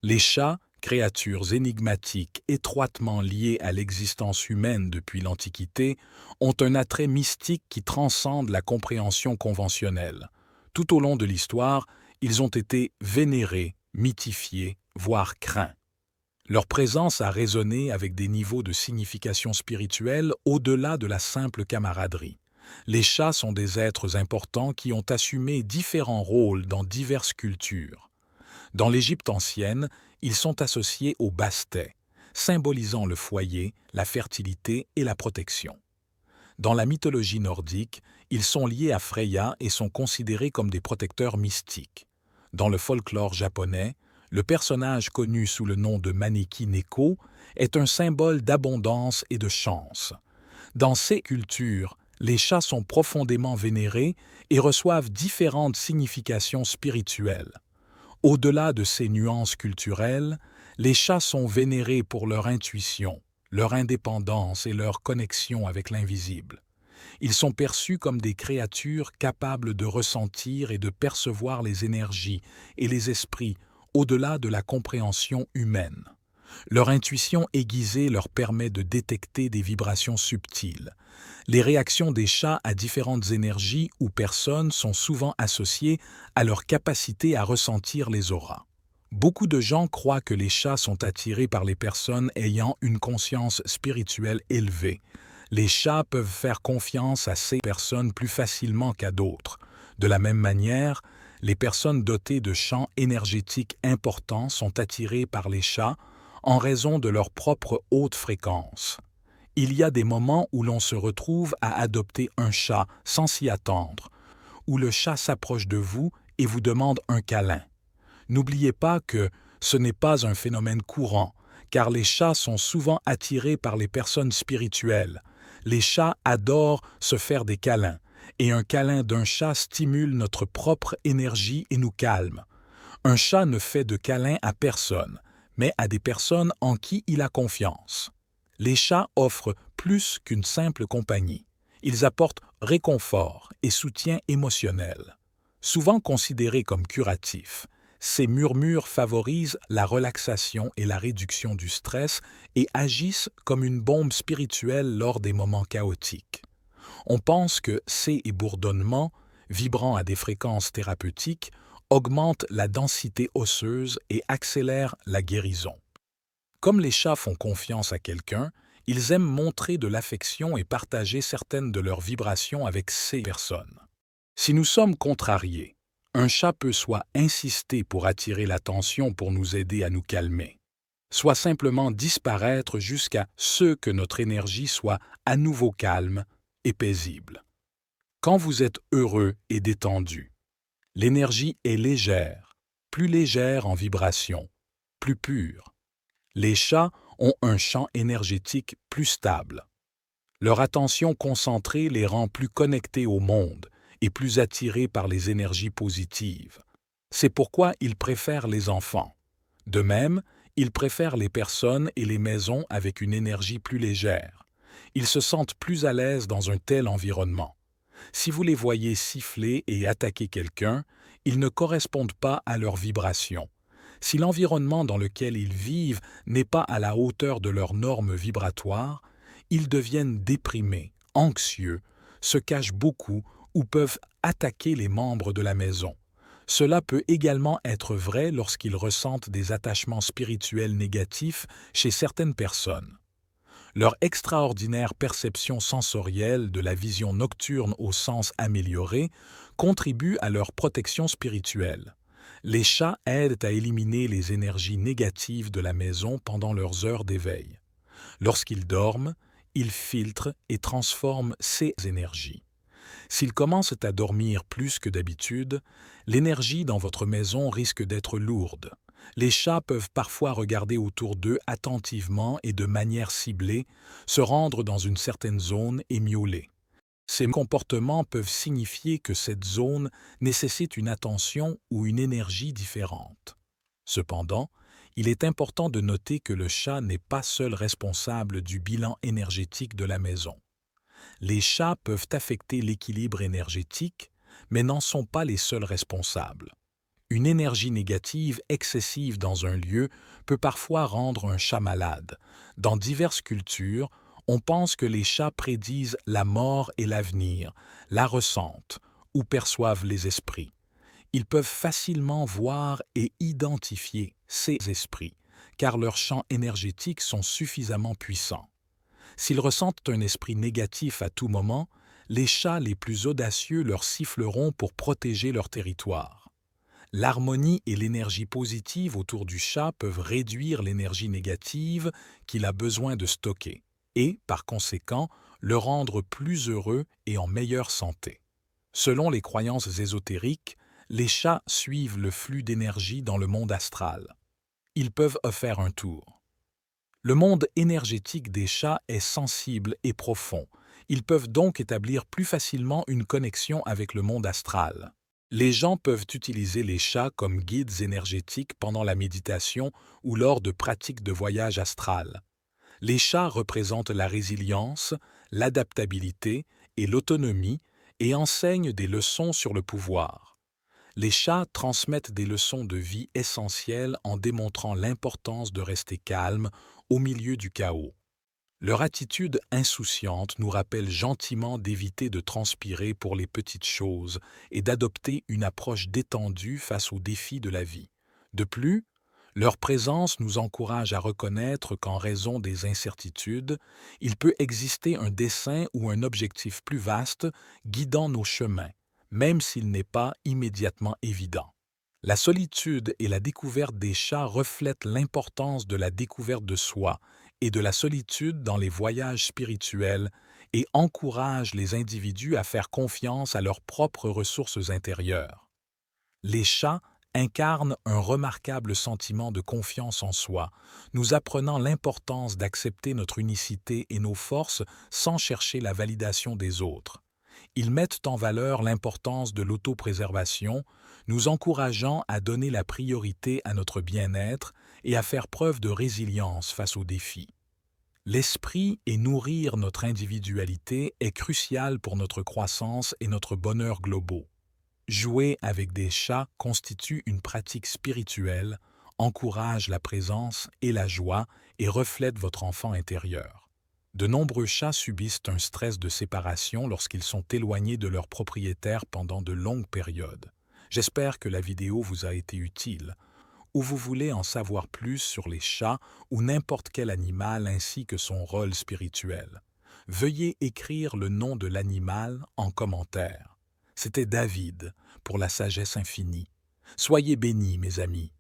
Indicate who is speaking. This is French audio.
Speaker 1: Les chats, créatures énigmatiques étroitement liées à l'existence humaine depuis l'Antiquité, ont un attrait mystique qui transcende la compréhension conventionnelle. Tout au long de l'histoire, ils ont été vénérés, mythifiés, voire craints. Leur présence a résonné avec des niveaux de signification spirituelle au-delà de la simple camaraderie. Les chats sont des êtres importants qui ont assumé différents rôles dans diverses cultures. Dans l'Égypte ancienne, ils sont associés au bastet, symbolisant le foyer, la fertilité et la protection. Dans la mythologie nordique, ils sont liés à Freya et sont considérés comme des protecteurs mystiques. Dans le folklore japonais, le personnage connu sous le nom de Maneki Neko est un symbole d'abondance et de chance. Dans ces cultures, les chats sont profondément vénérés et reçoivent différentes significations spirituelles. Au-delà de ces nuances culturelles, les chats sont vénérés pour leur intuition, leur indépendance et leur connexion avec l'invisible. Ils sont perçus comme des créatures capables de ressentir et de percevoir les énergies et les esprits au-delà de la compréhension humaine. Leur intuition aiguisée leur permet de détecter des vibrations subtiles. Les réactions des chats à différentes énergies ou personnes sont souvent associées à leur capacité à ressentir les auras. Beaucoup de gens croient que les chats sont attirés par les personnes ayant une conscience spirituelle élevée. Les chats peuvent faire confiance à ces personnes plus facilement qu'à d'autres. De la même manière, les personnes dotées de champs énergétiques importants sont attirées par les chats en raison de leur propre haute fréquence. Il y a des moments où l'on se retrouve à adopter un chat sans s'y attendre, où le chat s'approche de vous et vous demande un câlin. N'oubliez pas que ce n'est pas un phénomène courant, car les chats sont souvent attirés par les personnes spirituelles. Les chats adorent se faire des câlins, et un câlin d'un chat stimule notre propre énergie et nous calme. Un chat ne fait de câlin à personne, mais à des personnes en qui il a confiance. Les chats offrent plus qu'une simple compagnie. Ils apportent réconfort et soutien émotionnel. Souvent considérés comme curatifs, ces murmures favorisent la relaxation et la réduction du stress et agissent comme une bombe spirituelle lors des moments chaotiques. On pense que ces bourdonnements, vibrant à des fréquences thérapeutiques, augmentent la densité osseuse et accélèrent la guérison. Comme les chats font confiance à quelqu'un, ils aiment montrer de l'affection et partager certaines de leurs vibrations avec ces personnes. Si nous sommes contrariés, un chat peut soit insister pour attirer l'attention pour nous aider à nous calmer, soit simplement disparaître jusqu'à ce que notre énergie soit à nouveau calme et paisible. Quand vous êtes heureux et détendu, l'énergie est légère, plus légère en vibration, plus pure. Les chats ont un champ énergétique plus stable. Leur attention concentrée les rend plus connectés au monde et plus attirés par les énergies positives. C'est pourquoi ils préfèrent les enfants. De même, ils préfèrent les personnes et les maisons avec une énergie plus légère. Ils se sentent plus à l'aise dans un tel environnement. Si vous les voyez siffler et attaquer quelqu'un, ils ne correspondent pas à leur vibration. Si l'environnement dans lequel ils vivent n'est pas à la hauteur de leurs normes vibratoires, ils deviennent déprimés, anxieux, se cachent beaucoup ou peuvent attaquer les membres de la maison. Cela peut également être vrai lorsqu'ils ressentent des attachements spirituels négatifs chez certaines personnes. Leur extraordinaire perception sensorielle de la vision nocturne au sens amélioré contribue à leur protection spirituelle. Les chats aident à éliminer les énergies négatives de la maison pendant leurs heures d'éveil. Lorsqu'ils dorment, ils filtrent et transforment ces énergies. S'ils commencent à dormir plus que d'habitude, l'énergie dans votre maison risque d'être lourde. Les chats peuvent parfois regarder autour d'eux attentivement et de manière ciblée, se rendre dans une certaine zone et miauler. Ces comportements peuvent signifier que cette zone nécessite une attention ou une énergie différente. Cependant, il est important de noter que le chat n'est pas seul responsable du bilan énergétique de la maison. Les chats peuvent affecter l'équilibre énergétique, mais n'en sont pas les seuls responsables. Une énergie négative excessive dans un lieu peut parfois rendre un chat malade. Dans diverses cultures, on pense que les chats prédisent la mort et l'avenir, la ressentent ou perçoivent les esprits. Ils peuvent facilement voir et identifier ces esprits, car leurs champs énergétiques sont suffisamment puissants. S'ils ressentent un esprit négatif à tout moment, les chats les plus audacieux leur siffleront pour protéger leur territoire. L'harmonie et l'énergie positive autour du chat peuvent réduire l'énergie négative qu'il a besoin de stocker et, par conséquent, le rendre plus heureux et en meilleure santé. Selon les croyances ésotériques, les chats suivent le flux d'énergie dans le monde astral. Ils peuvent y faire un tour. Le monde énergétique des chats est sensible et profond. Ils peuvent donc établir plus facilement une connexion avec le monde astral. Les gens peuvent utiliser les chats comme guides énergétiques pendant la méditation ou lors de pratiques de voyage astral. Les chats représentent la résilience, l'adaptabilité et l'autonomie et enseignent des leçons sur le pouvoir. Les chats transmettent des leçons de vie essentielles en démontrant l'importance de rester calme au milieu du chaos. Leur attitude insouciante nous rappelle gentiment d'éviter de transpirer pour les petites choses et d'adopter une approche détendue face aux défis de la vie. De plus, leur présence nous encourage à reconnaître qu'en raison des incertitudes, il peut exister un dessein ou un objectif plus vaste guidant nos chemins, même s'il n'est pas immédiatement évident. La solitude et la découverte des chats reflètent l'importance de la découverte de soi et de la solitude dans les voyages spirituels et encouragent les individus à faire confiance à leurs propres ressources intérieures. Les chats incarnent un remarquable sentiment de confiance en soi, nous apprenant l'importance d'accepter notre unicité et nos forces sans chercher la validation des autres. Ils mettent en valeur l'importance de l'autopréservation, nous encourageant à donner la priorité à notre bien-être et à faire preuve de résilience face aux défis. L'esprit et nourrir notre individualité est crucial pour notre croissance et notre bonheur globaux. Jouer avec des chats constitue une pratique spirituelle, encourage la présence et la joie et reflète votre enfant intérieur. De nombreux chats subissent un stress de séparation lorsqu'ils sont éloignés de leur propriétaire pendant de longues périodes. J'espère que la vidéo vous a été utile. Ou vous voulez en savoir plus sur les chats ou n'importe quel animal ainsi que son rôle spirituel, veuillez écrire le nom de l'animal en commentaire. C'était David pour la sagesse infinie. Soyez bénis, mes amis.